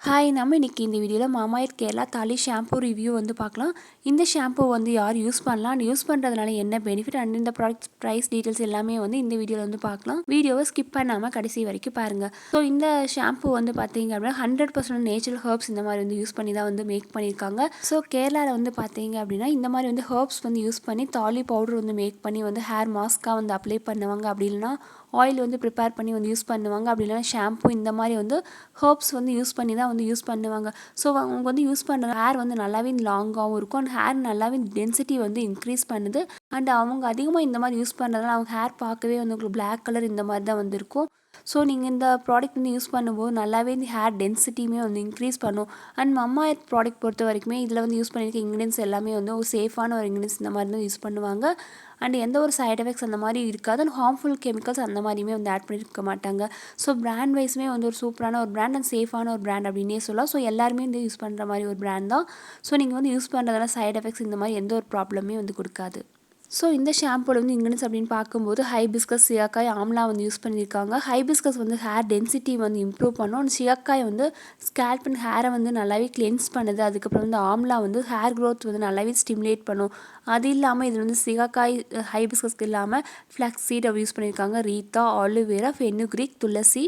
Hi, நம்ம இன்னைக்கு இந்த வீடியோவில் Mamaearth Kerala Thaali Shampoo review வந்து பார்க்கலாம். இந்த ஷாம்பூ வந்து யார் யூஸ் பண்ணலாம், அண்ட் யூஸ் பண்ணுறதுனால என்ன பெனிஃபிட், அண்ட் இந்த ப்ராடக்ட் ப்ரைஸ் டீட்டெயில்ஸ் எல்லாமே வந்து இந்த வீடியோவில் வந்து பார்க்கலாம். வீடியோவை ஸ்கிப் பண்ணாமல் கடைசி வரைக்கும் பாருங்கள். ஸோ இந்த ஷாம்பூ வந்து பார்த்தீங்க அப்படின்னா 100% நேச்சுரல் ஹெர்ப்ஸ் இந்த மாதிரி வந்து யூஸ் பண்ணி தான் வந்து மேக் பண்ணியிருக்காங்க. ஸோ கேரளாவில் வந்து பார்த்தீங்க அப்படின்னா இந்த மாதிரி வந்து ஹெர்ப்ஸ் வந்து யூஸ் பண்ணி தாலி பவுடர் வந்து மேக் பண்ணி வந்து ஹேர் மாஸ்க்காக வந்து அப்ளை பண்ணுவாங்க. அப்படி இல்லைனா ஆயில் வந்து ப்ரிப்பேர் பண்ணி வந்து யூஸ் பண்ணுவாங்க. அப்படி இல்லைனா ஷாம்பூ இந்த மாதிரி வந்து ஹெர்ப்ஸ் வந்து யூஸ் பண்ணி தான் வந்து யூஸ் பண்ணுவாங்க. ஸோ அவங்க வந்து யூஸ் பண்ணுற ஹேர் வந்து நல்லாவே லாங்காகவும் இருக்கும், அண்ட் ஹேர் நல்லாவே டென்சிட்டி வந்து இன்க்ரீஸ் பண்ணுது. அண்ட் அவங்க அதிகமாக இந்த மாதிரி யூஸ் பண்ணுறதுனால அவங்க ஹேர் பார்க்கவே வந்து உங்களுக்கு பிளாக் கலர் இந்த மாதிரி தான் வந்து இருக்கும். ஸோ நீங்கள் இந்த ப்ராடக்ட் வந்து யூஸ் பண்ணும்போது நல்லாவே இந்த ஹேர் டென்சிட்டியுமே வந்து இன்க்ரீஸ் பண்ணும். அண்ட் Mamaearth ப்ராடக்ட் பொறுத்த வரைக்குமே இதில் வந்து யூஸ் பண்ணியிருக்க இன்க்ரீடியன்ஸ் எல்லாமே வந்து ஒரு சேஃபான ஒரு இன்க்ரீடியன்ஸ் இந்த மாதிரி தான் யூஸ் பண்ணுவாங்க. அண்ட் எந்த ஒரு சைட் எஃபெக்ட்ஸ் அந்த மாதிரி இருக்காது, அண்ட் ஹார்ம்ஃபுல் கெமிக்கல்ஸ் அந்த மாதிரியுமே வந்து ஆட் பண்ணியிருக்க மாட்டாங்க. ஸோ பிராண்ட் வைஸுமே வந்து ஒரு சூப்பரான ஒரு பிராண்ட் அண்ட் சேஃபான ஒரு பிராண்ட் அப்படின்னே சொல்லலாம். ஸோ எல்லாருமே வந்து யூஸ் பண்ணுற மாதிரி ஒரு பிராண்ட் தான். ஸோ நீங்கள் வந்து யூஸ் பண்ணுறதுனால சைட் எஃபெக்ட்ஸ் இந்த மாதிரி எந்த ஒரு ப்ராப்ளமே வந்து கொடுக்காது. ஸோ இந்த ஷாம்பூவில் வந்து இன்க்ரீடியன்ஸ் அப்படின்னு பார்க்கும்போது ஹைபிஸ்கஸ், சியாக்காய், ஆம்லா வந்து யூஸ் பண்ணியிருக்காங்க. ஹைபிஸ்கஸ் வந்து ஹேர் டென்சிட்டி வந்து இம்ப்ரூவ் பண்ணும், அண்ட் சியாக்காய் வந்து ஸ்கேல்ப் அண்ட் ஹேரை வந்து நல்லாவே கிளென்ஸ் பண்ணுது. அதுக்கப்புறம் வந்து ஆம்லா வந்து ஹேர் க்ரோத் வந்து நல்லாவே ஸ்டிமுலேட் பண்ணும். அது இல்லாமல் இதில் வந்து சியாக்காய், ஹைபிஸ்கஸ்க்கு இல்லாமல் ஃப்ளாக்ஸ் சீட் யூஸ் பண்ணியிருக்காங்க. ரீத்தா, ஆலிவேரா, ஃபெனுக்ரீக், துளசி,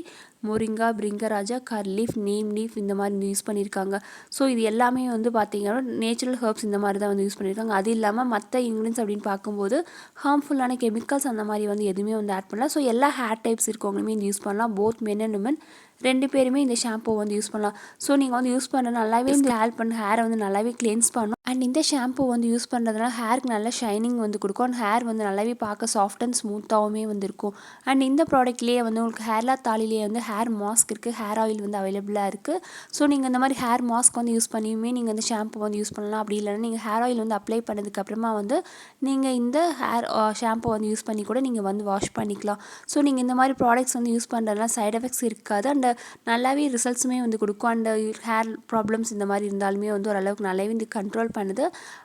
மொரிங்கா, பிரிங்கராஜா, கர்லீஃப், நீம் லீஃப் இந்த மாதிரி யூஸ் பண்ணியிருக்காங்க. ஸோ இது எல்லாமே வந்து பார்த்தீங்கன்னா நேச்சுரல் ஹெர்ப்ஸ் இந்த மாதிரி தான் வந்து யூஸ் பண்ணியிருக்காங்க. அது இல்லாமல் மற்ற இன்க்ரீடியன்ஸ் அப்படின்னு பார்க்கும்போது ஹார்ம்ஃபுல்லான கெமிக்கல்ஸ் அந்த மாதிரி வந்து எதுவுமே வந்து ஆட் பண்ணலாம். ஸோ எல்லா ஹேர் டைப்ஸ் இருக்கவங்களுமே இது யூஸ் பண்ணலாம். போத் மென் அண்ட் உமன் ரெண்டு பேருமே இந்த ஷாம்பூ வந்து யூஸ் பண்ணலாம். ஸோ நீங்கள் வந்து யூஸ் பண்ண நல்லாவே இந்த ஹேர் பண்ண ஹேரை வந்து நல்லாவே கிளென்ஸ் பண்ணும். அண்ட் இந்த ஷாம்பூ வந்து யூஸ் பண்ணுறதுனால ஹேருக்கு நல்ல ஷைனிங் வந்து கொடுக்கும், அண்ட் ஹேர் வந்து நல்லாவே பார்க்க சாஃப்ட் அண்ட் ஸ்மூத்தாகவுமே வந்து இருக்கும். அண்ட் இந்த ப்ராடக்ட்லேயே வந்து உங்களுக்கு கேரளா தாலிலேயே வந்து ஹேர் மாஸ்க் இருக்குது, ஹேர் ஆயில் வந்து அவைலபிளாக இருக்குது. ஸோ நீங்கள் இந்த மாதிரி ஹேர் மாஸ்க் வந்து யூஸ் பண்ணியுமே நீங்கள் இந்த ஷாம்பூ வந்து யூஸ் பண்ணலாம். அப்படி இல்லைன்னா நீங்கள் ஹேர் ஆயில் வந்து அப்ளை பண்ணதுக்கப்புறமா வந்து நீங்கள் இந்த ஹேர் ஷாம்பூ வந்து யூஸ் பண்ணி கூட நீங்கள் வந்து வாஷ் பண்ணிக்கலாம். ஸோ நீங்கள் இந்த மாதிரி ப்ராடக்ட்ஸ் வந்து யூஸ் பண்ணுறதுனால சைட் எஃபெக்ட்ஸ் இருக்காது, அண்ட் நல்லாவே ரிசல்ட்ஸுமே வந்து கொடுக்கும். அண்ட் ஹேர் ப்ராப்ளம்ஸ் இந்த மாதிரி இருந்தாலுமே வந்து ஓரளவுக்கு நல்லாவே வந்து கண்ட்ரோல் பண்ணுது.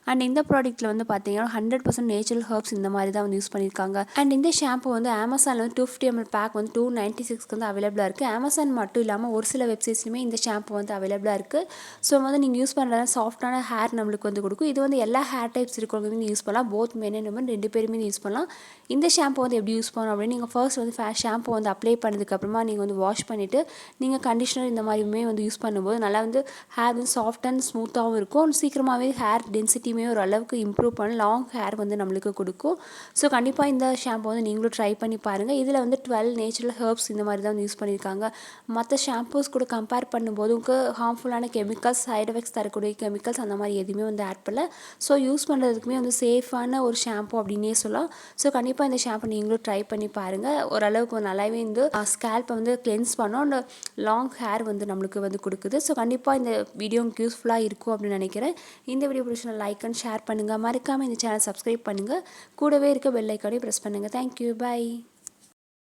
அண்ட் இந்த ப்ராடக்ட்டில் வந்து பார்த்தீங்கன்னா 100% நேச்சுரல் ஹெர்ப்ஸ் இந்த மாதிரி தான் வந்து யூஸ் பண்ணியிருக்காங்க. அண்ட் இந்த ஷாம்பூ வந்து அமேசானில் வந்து 250 ml பேக் வந்து 296 வந்து அவைலபிளாக இருக்குது. அமேசான் மட்டும் இல்லாமல் ஒரு சில வெப்சைட்ஸ்லையுமே இந்த ஷாம்பூ வந்து அவைலபிளாக இருக்குது. ஸோ வந்து நீங்கள் யூஸ் பண்ணுறதுனால சாஃப்டான ஹேர் நம்மளுக்கு வந்து கொடுக்கும். இது வந்து எல்லா ஹேர் டைப்ஸ் இருக்கிறவங்க யூஸ் பண்ணலாம். போத் மென் அண்ட் உமன் ரெண்டு பேருமே யூஸ் பண்ணலாம். இந்த ஷாம்பூ வந்து எப்படி யூஸ் பண்ணணும் அப்படின்னு நீங்கள் ஃபர்ஸ்ட் வந்து ஷாம்பூ வந்து அப்ளை பண்ணதுக்கப்புறமா நீங்கள் வந்து வாஷ் பண்ணிவிட்டு நீங்கள் கண்டிஷனர் இந்த மாதிரியுமே வந்து யூஸ் பண்ணும்போது நல்லா வந்து ஹேர் வந்து சாஃப்ட் அண்ட் ஸ்மூத்தாகவும் இருக்கும். சீக்கிரமாகவே ஹேர் டென்சிட்டியுமே ஒரு அளவுக்கு இம்ப்ரூவ் பண்ண லாங் ஹேர் வந்து நம்மளுக்கு கொடுக்கும். ஸோ கண்டிப்பாக இந்த ஷாம்பூ வந்து நீங்களும் ட்ரை பண்ணி பாருங்கள். இதில் வந்து 12 நேச்சுரல் ஹெர்ப்ஸ் இந்த மாதிரி தான் வந்து யூஸ் பண்ணியிருக்காங்க. மற்ற ஷாம்பூஸ் கூட கம்பேர் பண்ணும்போது உங்களுக்கு ஹார்ம்ஃபுல்லான கெமிக்கல்ஸ், சைட் எஃபெக்ட்ஸ் தரக்கூடிய கெமிக்கல்ஸ் அந்த மாதிரி எதுவுமே வந்து ஆட் பண்ணல. ஸோ யூஸ் பண்ணுறதுக்குமே வந்து சேஃபான ஒரு ஷாம்பூ அப்படின்னே சொல்லலாம். ஸோ கண்டிப்பாக இந்த ஷாம்பூ நீங்களும் ட்ரை பண்ணி பாருங்கள். ஓரளவுக்கு நல்லாவே இந்த ஸ்கேல்ப்பை வந்து கிளென்ஸ் பண்ணோம், அண்ட் லாங் ஹேர் வந்து நம்மளுக்கு வந்து கொடுக்குது. ஸோ கண்டிப்பாக இந்த வீடியோ உங்களுக்கு யூஸ்ஃபுல்லாக இருக்கும் அப்படின்னு நினைக்கிறேன். இந்த வீடியோ பிடிச்சா லைக் அண்ட் ஷேர் பண்ணுங்கள். மறக்காமல் இந்த சேனல் சப்ஸ்கிரைப் பண்ணுங்கள். கூடவே இருக்க பெல் ஐக்கானையும் ப்ரெஸ் பண்ணுங்கள். Thank you, by.